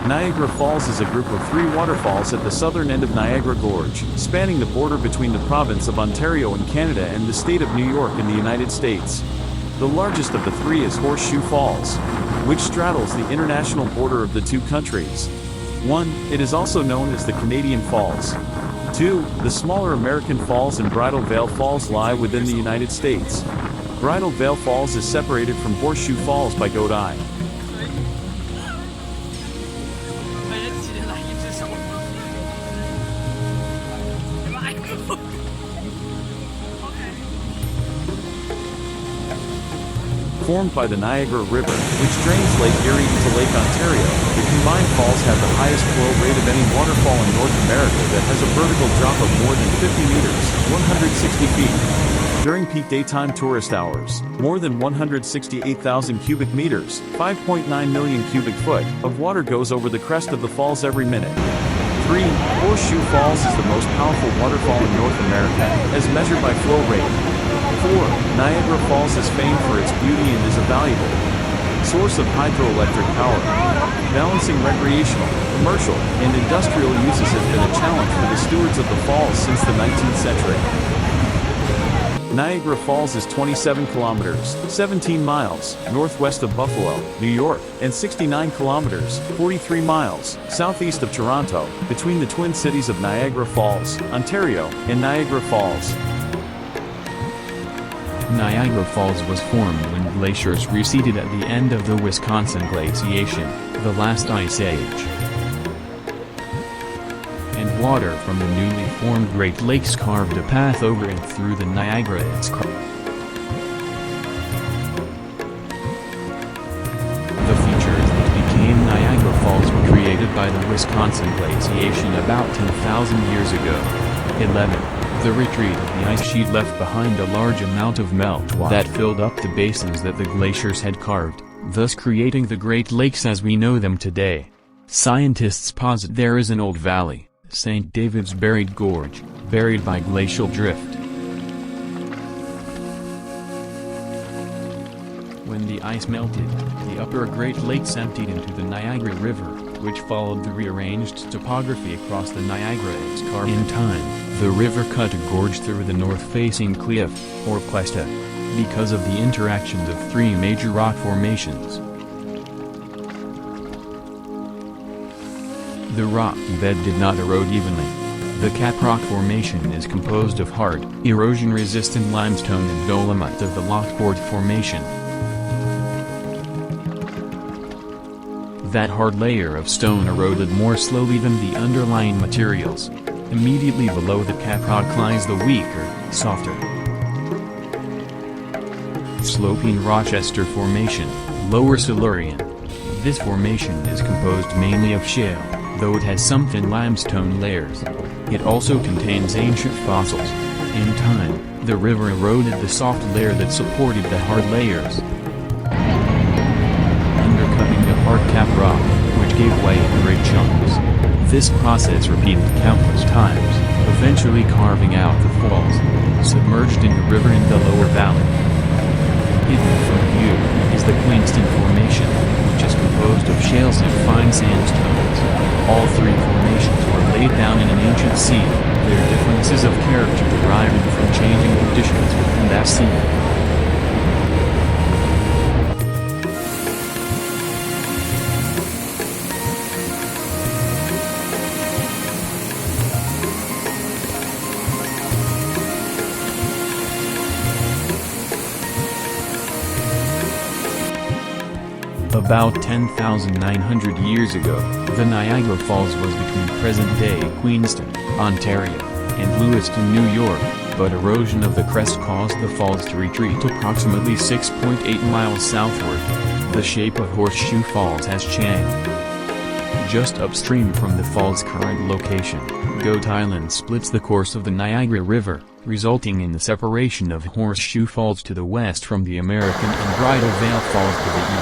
Niagara Falls is a group of 3 waterfalls at the southern end of Niagara Gorge, spanning the border between the province of Ontario in Canada and the state of New York in the United States. The largest of the 3 is Horseshoe Falls, which straddles the international border of the 2 countries. 1. It is also known as the Canadian Falls. 2. The smaller American Falls and Bridal Veil Falls lie within the United States. Bridal Veil Falls is separated from Horseshoe Falls by Goat Eye. Formed by the Niagara River, which drains Lake Erie into Lake Ontario, the combined falls have the highest flow rate of any waterfall in North America that has a vertical drop of more than 50 meters, 160 feet. During peak daytime tourist hours, more than 168,000 cubic meters, 5.9 million cubic foot, of water goes over the crest of the falls every minute. 3. Horseshoe Falls is the most powerful waterfall in North America, as measured by flow rate. 4. Niagara Falls is famed for its beauty and is a valuable source of hydroelectric power. Balancing recreational, commercial, and industrial uses has been a challenge for the stewards of the falls since the 19th century. Niagara Falls is 27 kilometers, 17 miles, northwest of Buffalo, New York, and 69 kilometers, 43 miles, southeast of Toronto, between the twin cities of Niagara Falls, Ontario, and Niagara Falls. Niagara Falls was formed when glaciers receded at the end of the Wisconsin glaciation, the last ice age. And water from the newly formed Great Lakes carved a path over and through the Niagara escarpment. The features that became Niagara Falls were created by the Wisconsin glaciation about 10,000 years ago. 11. The retreat of the ice sheet left behind a large amount of meltwater that filled up the basins that the glaciers had carved, thus creating the Great Lakes as we know them today. Scientists posit there is an old valley, St. David's Buried Gorge, buried by glacial drift. When the ice melted, the upper Great Lakes emptied into the Niagara River, which followed the rearranged topography across the Niagara escarpment. In time, the river cut a gorge through the north-facing cliff, or cuesta, because of the interactions of 3 major rock formations. The rock bed did not erode evenly. The Caprock Formation is composed of hard, erosion-resistant limestone and dolomite of the Lockport Formation. That hard layer of stone eroded more slowly than the underlying materials. Immediately below the caprock lies the weaker, softer, sloping Rochester Formation, Lower Silurian. This formation is composed mainly of shale, though it has some thin limestone layers. It also contains ancient fossils. In time, the river eroded the soft layer that supported the hard layers, undercutting the hard cap rock, which gave way in great chunks. This process repeated countless times, eventually carving out the falls, submerged in the river in the lower valley. Hidden from view is the Queenston Formation, which is composed of shales and fine sandstones. All 3 formations were laid down in an ancient sea, their differences of character deriving from changing conditions within that sea. About 10,900 years ago, the Niagara Falls was between present-day Queenston, Ontario, and Lewiston, New York, but erosion of the crest caused the falls to retreat approximately 6.8 miles southward. The shape of Horseshoe Falls has changed. Just upstream from the fall's current location, Goat Island splits the course of the Niagara River, resulting in the separation of Horseshoe Falls to the west from the American and Bridal Veil Falls to the